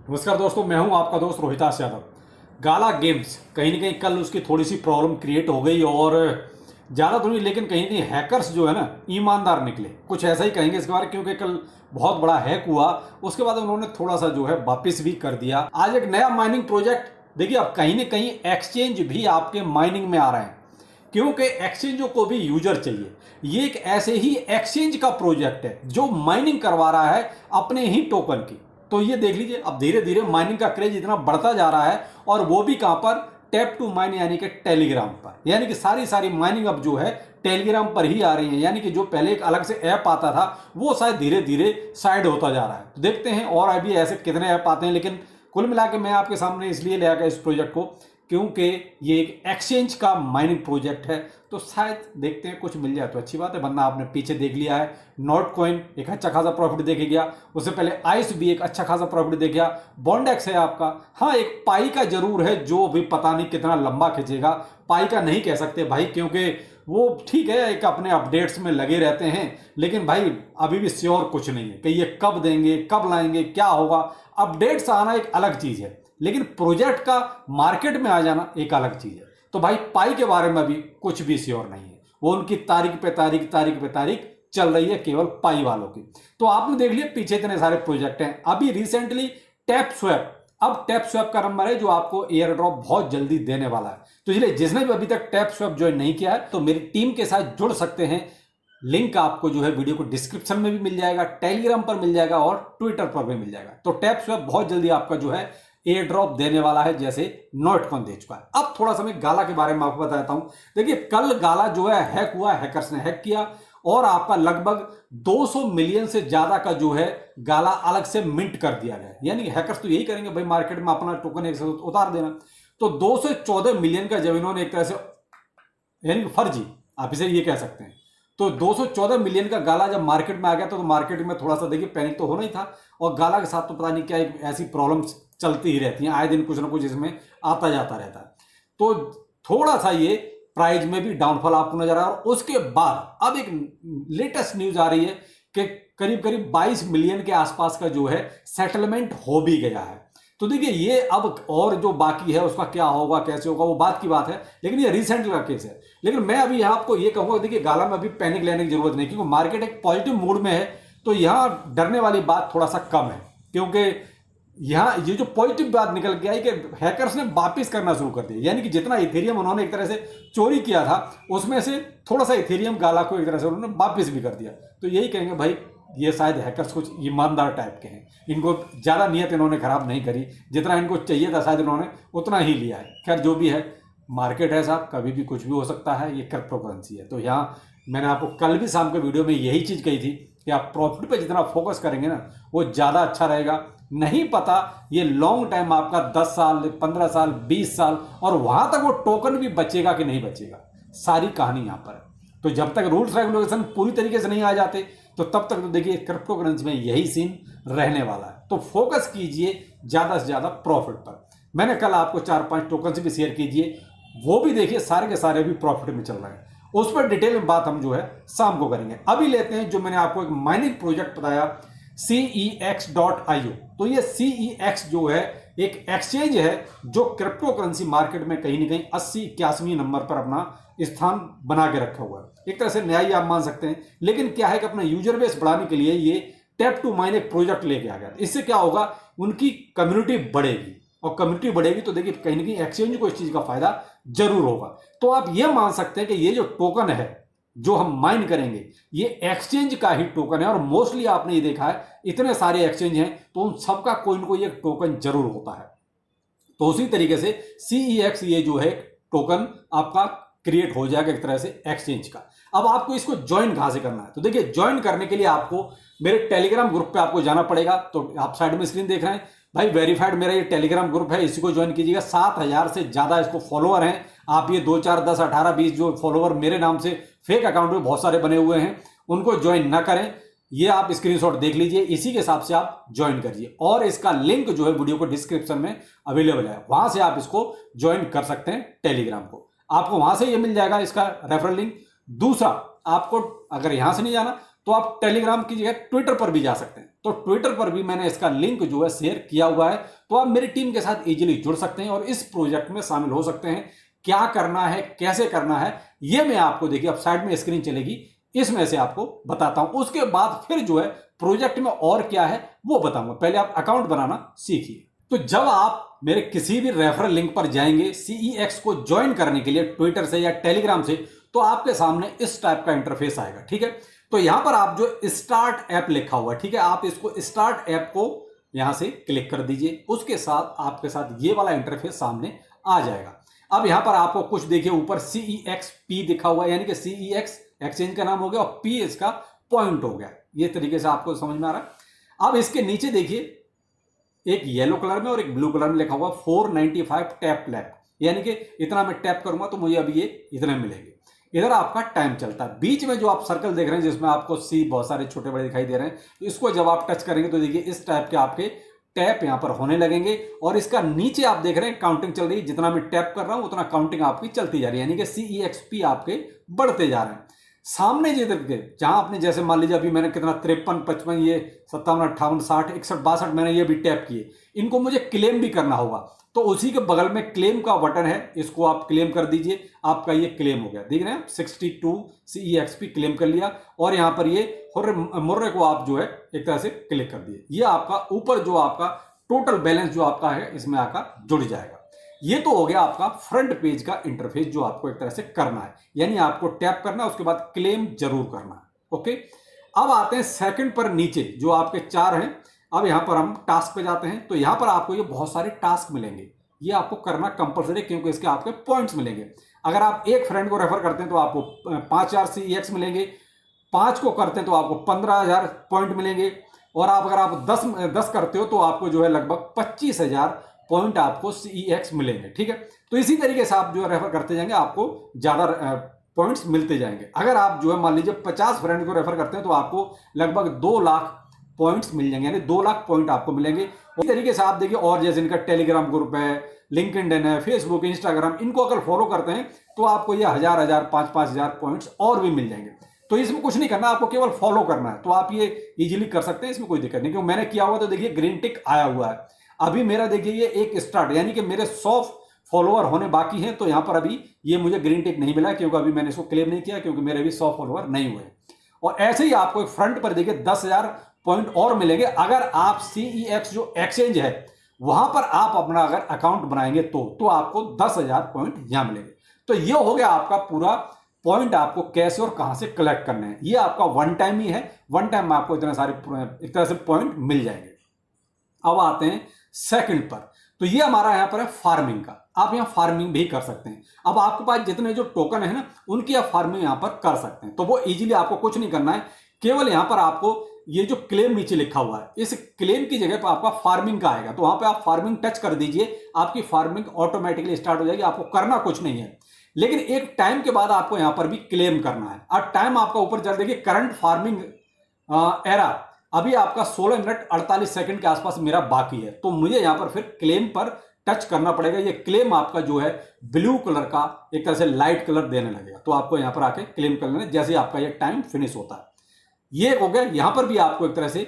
नमस्कार दोस्तों, मैं हूं आपका दोस्त रोहितास यादव। गाला गेम्स कहीं ना कहीं कल उसकी थोड़ी सी प्रॉब्लम क्रिएट हो गई और ज़्यादा तो नहीं, लेकिन कहीं ना कहीं हैकर्स जो है ना ईमानदार निकले, कुछ ऐसा ही कहेंगे इसके बारे में, क्योंकि कल बहुत बड़ा हैक हुआ। उसके बाद उन्होंने थोड़ा सा जो है वापिस भी कर दिया। आज एक नया माइनिंग प्रोजेक्ट देखिए, अब कहीं ना कहीं एक्सचेंज भी आपके माइनिंग में आ रहे हैं, क्योंकि एक्सचेंजों को भी यूजर चाहिए। ये एक ऐसे ही एक्सचेंज का प्रोजेक्ट है जो माइनिंग करवा रहा है अपने ही टोकन की। तो ये देख लीजिए, अब धीरे धीरे माइनिंग का क्रेज इतना बढ़ता जा रहा है, और वो भी कहां पर, टैप टू माइन यानी कि टेलीग्राम पर। यानी कि सारी माइनिंग अब जो है टेलीग्राम पर ही आ रही है। यानी कि जो पहले एक अलग से ऐप आता था वो शायद धीरे धीरे साइड होता जा रहा है। तो देखते हैं और अभी ऐसे कितने ऐप आते हैं, लेकिन कुल मिला के मैं आपके सामने इसलिए ले आया इस प्रोजेक्ट को क्योंकि ये एक एक्सचेंज का माइनिंग प्रोजेक्ट है। तो शायद देखते हैं कुछ मिल जाए तो अच्छी बात है, वरना आपने पीछे देख लिया है नॉट कॉइन एक अच्छा खासा प्रॉफिट देके गया, उससे पहले आइस भी एक अच्छा खासा प्रॉफिट दे गया, बॉन्डेक्स है आपका। हाँ, एक पाई का जरूर है जो अभी पता नहीं कितना लंबा खींचेगा। पाई का नहीं कह सकते भाई, क्योंकि वो ठीक है, एक अपने अपडेट्स में लगे रहते हैं, लेकिन भाई अभी भी श्योर कुछ नहीं है कि ये कब देंगे, कब लाएंगे, क्या होगा। अपडेट्स आना एक अलग चीज है, लेकिन प्रोजेक्ट का मार्केट में आ जाना एक अलग चीज है। तो भाई पाई के बारे में अभी कुछ भी श्योर नहीं है, वो उनकी तारीख पे तारीख चल रही है केवल पाई वालों की। तो आपने देख लिया पीछे इतने सारे प्रोजेक्ट हैं। अभी रिसेंटली टैप स्वैप, अब टैप स्वैप का नंबर है जो आपको एयर ड्रॉप बहुत जल्दी देने वाला है। तो इसलिए जिसने भी अभी तक टैप स्वैप ज्वाइन नहीं किया है तो मेरी टीम के साथ जुड़ सकते हैं। लिंक आपको जो है वीडियो को डिस्क्रिप्शन में भी मिल जाएगा, टेलीग्राम पर मिल जाएगा और ट्विटर पर भी मिल जाएगा। तो टैप स्वैप बहुत जल्दी आपका जो है एयर ड्रॉप देने वाला है, जैसे नॉटकॉइन दे चुका है। अब थोड़ा सा मैं गाला के बारे में आपको बताता हूं। देखिए, कल गाला जो है हैक हुआ, हैकर्स ने हैक किया और आपका लगभग 200 मिलियन से ज्यादा का जो है गाला अलग से मिंट कर दिया गया। यानी कि हैकर्स तो यही करेंगे भाई, मार्केट में अपना टोकन एक साथ उतार देना। तो 214 मिलियन का जब इन्होंने एक तरह से, यानी कि फर्जी, आप इसे ये कह सकते हैं, तो 214 मिलियन का गाला जब मार्केट में आ गया तो मार्केट में थोड़ा सा देखिए पैनिक तो होना ही था। और गाला के साथ तो पता नहीं क्या एक ऐसी प्रॉब्लम्स चलती ही रहती हैं, आए दिन कुछ ना कुछ इसमें आता जाता रहता है। तो थोड़ा सा ये प्राइस में भी डाउनफॉल आपको नजर आ रहा है। और उसके बाद अब एक लेटेस्ट न्यूज आ रही है कि करीब करीब 22 मिलियन के आसपास का जो है सेटलमेंट हो भी गया है। तो देखिए, ये अब और जो बाकी है उसका क्या होगा, कैसे होगा, वो बात की बात है, लेकिन ये रिसेंट का केस है। लेकिन मैं अभी यहाँ आपको ये कहूंगा, देखिए गाला में अभी पैनिक लेने की जरूरत नहीं, क्योंकि मार्केट एक पॉजिटिव मूड में है। तो यहाँ डरने वाली बात थोड़ा सा कम है, क्योंकि यहाँ ये जो पॉजिटिव बात निकल के आई कि हैकर्स ने वापिस करना शुरू कर दिया। यानी कि जितना इथेरियम उन्होंने एक तरह से चोरी किया था उसमें से थोड़ा सा इथेरियम गाला को एक तरह से उन्होंने वापिस भी कर दिया। तो यही कहेंगे भाई, ये शायद हैकर्स कुछ ईमानदार टाइप के हैं, इनको ज़्यादा नियत इन्होंने खराब नहीं करी, जितना इनको चाहिए था शायद इन्होंने उतना ही लिया है। खैर जो भी है, मार्केट है साहब, कभी भी कुछ भी हो सकता है, ये क्रिप्टो करेंसी है। तो यहाँ मैंने आपको कल भी शाम के वीडियो में यही चीज़ कही थी कि आप प्रॉफिट पे जितना फोकस करेंगे ना वो ज़्यादा अच्छा रहेगा। नहीं पता ये लॉन्ग टाइम आपका 10 साल, 15 साल, 20 साल, और वहां तक वो टोकन भी बचेगा कि नहीं बचेगा, सारी कहानी यहाँ पर है। तो जब तक रूल्स रेगुलेशन पूरी तरीके से नहीं आ जाते तो तब तक तो देखिए क्रिप्टो करेंसी में यही सीन रहने वाला है। तो फोकस कीजिए ज़्यादा से ज़्यादा प्रॉफिट पर। मैंने कल आपको 4-5 टोकन से भी शेयर कीजिए, वो भी देखिए सारे के सारे भी प्रॉफिट में चल रहे हैं। उस पर डिटेल में बात हम जो है शाम को करेंगे। अभी लेते हैं जो मैंने आपको एक माइनिंग प्रोजेक्ट बताया, cex.io। तो ये cex जो है एक एक्सचेंज है जो क्रिप्टो करेंसी मार्केट में कहीं ना कहीं 80-81 नंबर पर अपना स्थान बना के रखा हुआ है। एक तरह से नया ही आप मान सकते हैं, लेकिन क्या है कि अपना यूजर बेस बढ़ाने के लिए ये टैप टू माइन एक प्रोजेक्ट लेके आ गया। इससे क्या होगा, उनकी कम्युनिटी बढ़ेगी, और कम्युनिटी बढ़ेगी तो देखिए कहीं ना कहीं एक्सचेंज को इस चीज का फायदा जरूर होगा। तो आप ये मान सकते हैं कि ये जो टोकन है जो हम माइन करेंगे ये एक्सचेंज का ही टोकन है। और मोस्टली आपने ये देखा है इतने सारे एक्सचेंज हैं तो उन सबका कोई ना कोई एक टोकन जरूर होता है। तो उसी तरीके से CEX ये जो है टोकन आपका क्रिएट हो जाएगा एक तरह से एक्सचेंज का। अब आपको इसको ज्वाइन कहां से करना है, तो देखिए ज्वाइन करने के लिए आपको मेरे टेलीग्राम ग्रुप पे आपको जाना पड़ेगा। तो आप साइड में स्क्रीन देख रहे हैं भाई, वेरीफाइड मेरा ये टेलीग्राम ग्रुप है, इसी को ज्वाइन कीजिएगा। 7000 से ज्यादा इसको फॉलोअर हैं। आप ये 2, 4, 10, 18, 20 जो फॉलोअर मेरे नाम से फेक अकाउंट में बहुत सारे बने हुए हैं उनको ज्वाइन ना करें। ये आप स्क्रीनशॉट देख लीजिए, इसी के हिसाब से आप ज्वाइन करिए। और इसका लिंक जो है वीडियो को डिस्क्रिप्शन में अवेलेबल है, वहां से आप इसको ज्वाइन कर सकते हैं। टेलीग्राम को आपको वहां से ये मिल जाएगा इसका रेफरल लिंक। दूसरा, आपको अगर यहां से नहीं जाना तो आप टेलीग्राम की जगह ट्विटर पर भी जा सकते हैं। तो तो ट्विटर पर भी मैंने इसका लिंक जो है शेयर किया हुआ है, तो आप मेरी टीम के साथ इजीली जुड़ सकते हैं और इस प्रोजेक्ट में शामिल हो सकते हैं। क्या करना है, कैसे करना है, ये मैं आपको देखिए अब साइड में स्क्रीन चलेगी, इसमें से आपको बताता हूं। उसके बाद फिर जो है प्रोजेक्ट में और क्या है वो बताऊंगा। पहले आप अकाउंट बनाना सीखिए। तो जब आप मेरे किसी भी रेफरल लिंक पर जाएंगे CEX को ज्वाइन करने के लिए ट्विटर से या टेलीग्राम से, तो आपके सामने इस टाइप का इंटरफेस आएगा, ठीक है। तो यहां पर आप जो स्टार्ट ऐप लिखा हुआ है, ठीक है, आप इसको स्टार्ट ऐप को यहां से क्लिक कर दीजिए। उसके साथ आपके साथ ये वाला इंटरफेस सामने आ जाएगा। अब यहां पर आपको कुछ देखिए ऊपर CEXP दिखा हुआ है, यानी कि CEX एक्सचेंज का नाम हो गया और P इसका पॉइंट हो गया। ये तरीके से आपको समझ में आ रहा है। अब इसके नीचे देखिए एक येलो कलर में और एक ब्लू कलर में लिखा हुआ 495 टैप लैप, यानी कि इतना मैं टैप करूंगा तो मुझे अभी ये इतने मिलेंगे। इधर आपका टाइम चलता है। बीच में जो आप सर्कल देख रहे हैं जिसमें आपको सी बहुत सारे छोटे बड़े दिखाई दे रहे हैं, इसको जब आप टच करेंगे तो देखिए इस टाइप के आपके टैप यहां पर होने लगेंगे। और इसका नीचे आप देख रहे हैं काउंटिंग चल रही है, जितना मैं टैप कर रहा हूं उतना काउंटिंग आपकी चलती जा रही है, यानी कि CEXP आपके बढ़ते जा रहे हैं। सामने जो जहां आपने जैसे मान लीजिए अभी मैंने कितना 53, 55, ये 57, 58, 60, 61, 62 मैंने ये भी टैप किए, इनको मुझे क्लेम भी करना होगा। तो उसी के बगल में क्लेम का बटन है, इसको आप क्लेम कर दीजिए, आपका ये क्लेम हो गया। देख रहे हैं 62 CEXP क्लेम कर लिया और यहां पर ये मुर्रे को आप जो है एक तरह से क्लिक कर दिए। ये आपका ऊपर जो आपका टोटल बैलेंस जो आपका है इसमें आकर जुड़ जाएगा। ये तो हो गया आपका फ्रंट पेज का इंटरफेस जो आपको एक तरह से करना है, यानी आपको टैप करना है, उसके बाद क्लेम जरूर करना है। ओके, अब आते हैं सेकंड पर नीचे जो आपके 4 हैं। अब यहां पर हम टास्क पे जाते हैं, तो यहां पर आपको ये बहुत सारे टास्क मिलेंगे, ये आपको करना कंपलसरी, क्योंकि इसके आपके पॉइंट्स मिलेंगे। अगर आप एक फ्रेंड को रेफर करते हैं तो आपको 5000 CEX मिलेंगे, 5 को करते हैं तो आपको 15000 पॉइंट मिलेंगे, और आप अगर आप 10 करते हो तो आपको जो है लगभग 25000 पॉइंट आपको CEX मिलेंगे, ठीक है। तो इसी तरीके से आप जो है रेफर करते जाएंगे, आपको ज्यादा पॉइंट्स मिलते जाएंगे। अगर आप जो है मान लीजिए 50 फ्रेंड को रेफर करते हैं तो आपको लगभग 2 लाख पॉइंट्स मिल जाएंगे, यानी 2 लाख पॉइंट आपको मिलेंगे। इसी तरीके से आप देखिए और जैसे इनका टेलीग्राम ग्रुप है, लिंक्डइन है, फेसबुक, इंस्टाग्राम, इनको अगर फॉलो करते हैं तो आपको ये 1000, 5,000 पॉइंट्स और भी मिल जाएंगे। तो इसमें कुछ नहीं करना, आपको केवल फॉलो करना है, तो आप ये इजीली कर सकते हैं, इसमें कोई दिक्कत नहीं। क्योंकि मैंने किया हुआ तो देखिए ग्रीन टिक आया हुआ है। अभी मेरा देखिए ये एक स्टार्ट, यानी कि मेरे 100 फॉलोअर होने बाकी हैं, तो यहां पर अभी ये मुझे ग्रीन टिक नहीं मिला, क्योंकि अभी मैंने इसको क्लेम नहीं किया, क्योंकि मेरे अभी 100 फॉलोअर नहीं हुए। और ऐसे ही आपको एक फ्रंट पर देखिए 10,000 पॉइंट और मिलेंगे अगर आप CEX जो एक्सचेंज है वहां पर आप अपना अगर अकाउंट बनाएंगे तो आपको 10,000 पॉइंट यहां मिलेंगे। तो ये हो गया आपका पूरा पॉइंट, आपको कैसे और कहां से कलेक्ट करने हैं। ये आपका वन टाइम ही है, वन टाइम में आपको इतने सारे एक तरह से पॉइंट मिल जाएंगे। अब आते हैं सेकंड पर, तो ये हमारा यहां पर है फार्मिंग का। आप यहां फार्मिंग भी कर सकते हैं। अब आपके पास जितने जो टोकन है ना, उनकी आप फार्मिंग यहां पर कर सकते हैं। तो वो इजीली आपको कुछ नहीं करना है, केवल यहां पर आपको ये जो क्लेम नीचे लिखा हुआ है, इस क्लेम की जगह पर आपका फार्मिंग का आएगा, तो वहां पे आप फार्मिंग टच कर दीजिए, आपकी फार्मिंग ऑटोमेटिकली स्टार्ट हो जाएगी। आपको करना कुछ नहीं है, लेकिन एक टाइम के बाद आपको यहां पर भी क्लेम करना है। अब टाइम आपका ऊपर चल देखिए, करंट फार्मिंग एरा अभी आपका 16 मिनट 48 सेकंड के आसपास मेरा बाकी है, तो मुझे यहां पर फिर क्लेम पर टच करना पड़ेगा। ये क्लेम आपका जो है ब्लू कलर का एक तरह से लाइट कलर देने लगेगा, तो आपको यहां पर आके क्लेम कर लेना जैसे आपका ये टाइम फिनिश होता है। ये हो गया, यहां पर भी आपको एक तरह से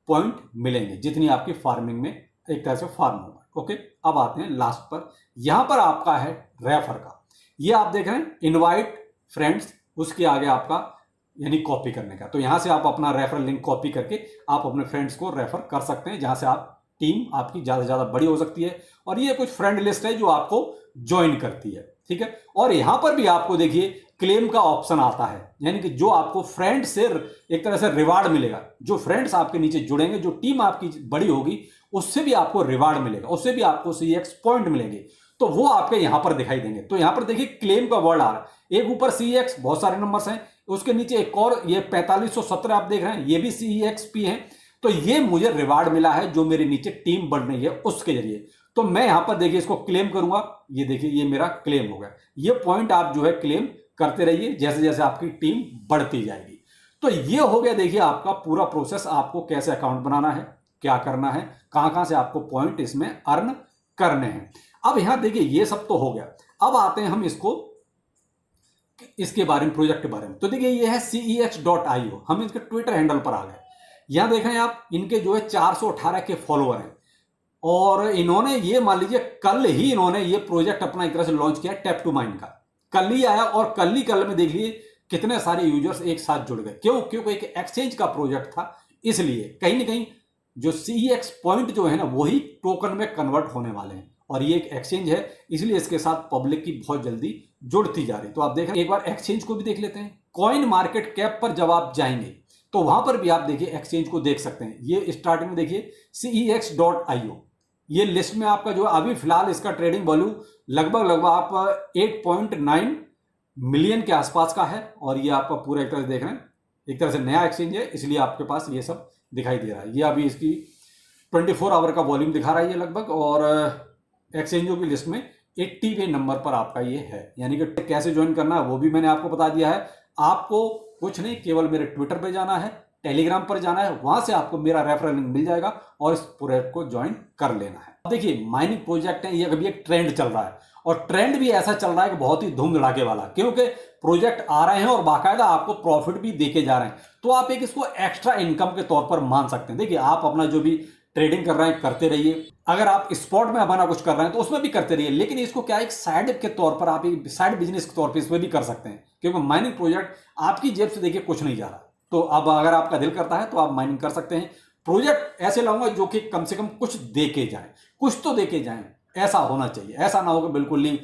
पॉइंट मिलेंगे जितनी आपकी फार्मिंग में एक तरह से फार्म होगा। ओके, अब आते हैं लास्ट पर, यहां पर आपका है रेफर का। ये आप देख रहे हैं इनवाइट फ्रेंड्स, उसके आगे आपका यानी कॉपी करने का। तो यहां से आप अपना रेफरल लिंक कॉपी करके आप अपने फ्रेंड्स को रेफर कर सकते हैं, जहां से आप टीम आपकी ज्यादा से ज्यादा बड़ी हो सकती है। और ये कुछ फ्रेंड लिस्ट है जो आपको ज्वाइन करती है, ठीक है। और यहां पर भी आपको देखिए क्लेम का ऑप्शन आता है, यानी कि जो आपको फ्रेंड से एक तरह से रिवार्ड मिलेगा। जो फ्रेंड्स आपके नीचे जुड़ेंगे, जो टीम आपकी बड़ी होगी, उससे भी आपको रिवार्ड मिलेगा, उससे भी आपको CEX पॉइंट मिलेंगे, तो वो आपके यहां पर दिखाई देंगे। तो यहां पर देखिए क्लेम का वर्ड आ रहा है, एक ऊपर CEX बहुत सारे नंबर्स हैं, उसके नीचे एक और ये 4517 आप देख रहे हैं, ये भी CEXP है। तो ये मुझे रिवार्ड मिला है जो मेरे नीचे टीम बढ़ रही है उसके जरिए। तो मैं यहां पर देखिए इसको क्लेम करूंगा, ये देखिए ये मेरा क्लेम हो गया। ये पॉइंट आप जो है क्लेम करते रहिए जैसे जैसे आपकी टीम बढ़ती जाएगी। तो ये हो गया देखिए आपका पूरा प्रोसेस, आपको कैसे अकाउंट बनाना है, क्या करना है, कहां कहां से आपको पॉइंट इसमें अर्न करने हैं। अब यहां देखिए ये सब तो हो गया, अब आते हैं हम इसके बारे में, प्रोजेक्ट के बारे में। तो देखिए ये है CEX.io, हम इसके ट्विटर हैंडल पर आ गए। यहां देखें आप, इनके जो है 418 के फॉलोअर हैं और इन्होंने ये मान लीजिए कल ही इन्होंने ये प्रोजेक्ट अपना एक तरह से लॉन्च किया टैप टू माइन का। कल ही आया और कल में देख लिए कितने सारे यूजर्स एक साथ जुड़ गए। क्यों? क्योंकि एक एक्सचेंज का प्रोजेक्ट था, इसलिए कहीं ना कहीं जो CEX पॉइंट जो है ना वही टोकन में कन्वर्ट होने वाले हैं और ये एक एक्सचेंज है, इसलिए इसके साथ पब्लिक की बहुत जल्दी जुड़ती जा रही। तो आप देख रहे हैं, एक बार एक्सचेंज को भी देख लेते हैं। कॉइन मार्केट कैप पर जब आप जाएंगे तो वहां पर भी आप देखिए एक्सचेंज को देख सकते हैं। ये स्टार्टिंग में देखिए cex.io, ये लिस्ट में आपका जो अभी फिलहाल इसका ट्रेडिंग वॉल्यू लगभग आप 8.9 मिलियन के आसपास का है और ये आपका पूरा एक तरह से देख रहे हैं, एक तरह से नया एक्सचेंज है, इसलिए आपके पास ये सब दिखाई दे रहा है। ये अभी इसकी 24 आवर का वॉल्यूम दिखा रहा है ये लगभग, और एक्सचेंजों की लिस्ट में 80वें नंबर पर आपका ये है। यानी कि कैसे ज्वाइन करना है वो भी मैंने आपको बता दिया है। आपको कुछ नहीं, केवल मेरे ट्विटर पे जाना है, टेलीग्राम पर जाना है, वहां से आपको मेरा रेफरल लिंक मिल जाएगा और इस प्रोजेक्ट को ज्वाइन कर लेना है। अब देखिए माइनिंग प्रोजेक्ट है, ये अभी एक ट्रेंड चल रहा है और ट्रेंड भी ऐसा चल रहा है कि बहुत ही धूम धड़ाके वाला, क्योंकि प्रोजेक्ट आ रहे हैं और बाकायदा आपको प्रॉफिट भी देके जा रहे हैं। तो आप एक इसको एक्स्ट्रा इनकम के तौर पर मान सकते हैं। देखिए आप अपना जो भी ट्रेडिंग कर रहे हैं करते रहिए, अगर आप स्पॉट में अपना कुछ कर रहे हैं तो उसमें भी करते रहिए, लेकिन इसको क्या एक साइड के तौर पर, आप एक साइड बिजनेस के तौर पर इसमें भी कर सकते हैं, क्योंकि माइनिंग प्रोजेक्ट आपकी जेब से देखिए कुछ नहीं जा रहा। तो अब अगर आपका दिल करता है तो आप माइनिंग कर सकते हैं। प्रोजेक्ट ऐसे लाऊंगा जो कि कम से कम कुछ दे के जाए, कुछ तो दे के जाए, ऐसा होना चाहिए। ऐसा ना हो कि बिल्कुल ही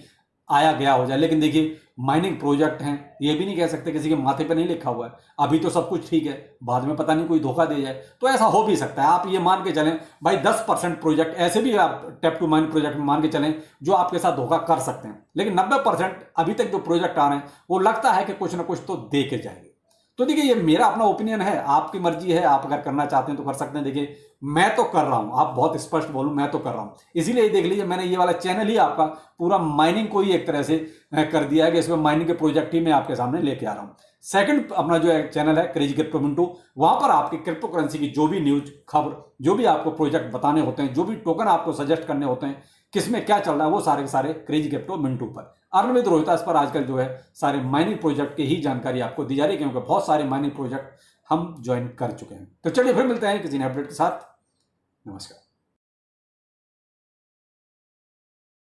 आया गया हो जाए। लेकिन देखिए माइनिंग प्रोजेक्ट हैं, ये भी नहीं कह सकते किसी के माथे पे नहीं लिखा हुआ है, अभी तो सब कुछ ठीक है, बाद में पता नहीं कोई धोखा दे जाए, तो ऐसा हो भी सकता है। आप ये मान के चलें भाई 10% प्रोजेक्ट ऐसे भी आप टैप टू माइन प्रोजेक्ट में मान के चलें जो आपके साथ धोखा कर सकते हैं, लेकिन 90% अभी तक जो प्रोजेक्ट आ रहे हैं वो लगता है कि कुछ ना कुछ तो दे के जाएंगे। तो देखिए ये मेरा अपना ओपिनियन है, आपकी मर्जी है, आप अगर करना चाहते हैं तो कर सकते हैं। देखिए मैं तो कर रहा हूं, आप बहुत स्पष्ट बोलूं, मैं तो कर रहा हूं, इसीलिए देख लीजिए मैंने ये वाला चैनल ही आपका पूरा माइनिंग को ही एक तरह से कर दिया है कि इसमें माइनिंग के प्रोजेक्ट ही मैं आपके सामने लेके आ रहा हूं। सेकंड अपना जो चैनल है क्रेजी क्रिप्टो मिंटू, वहां पर आपकी क्रिप्टो करेंसी की जो भी न्यूज खबर, जो भी आपको प्रोजेक्ट बताने होते हैं, जो भी टोकन आपको सजेस्ट करने होते हैं, किसमें क्या चल रहा है, वो सारे के सारे क्रेजी क्रिप्टो मिंटू पर, अर्नविद रोहितास पर आजकल जो है सारे माइनिंग प्रोजेक्ट की ही जानकारी आपको दी जा रही है, क्योंकि बहुत सारे माइनिंग प्रोजेक्ट हम ज्वाइन कर चुके हैं। तो चलिए फिर मिलते हैं किसी नए अपडेट के साथ। नमस्कार।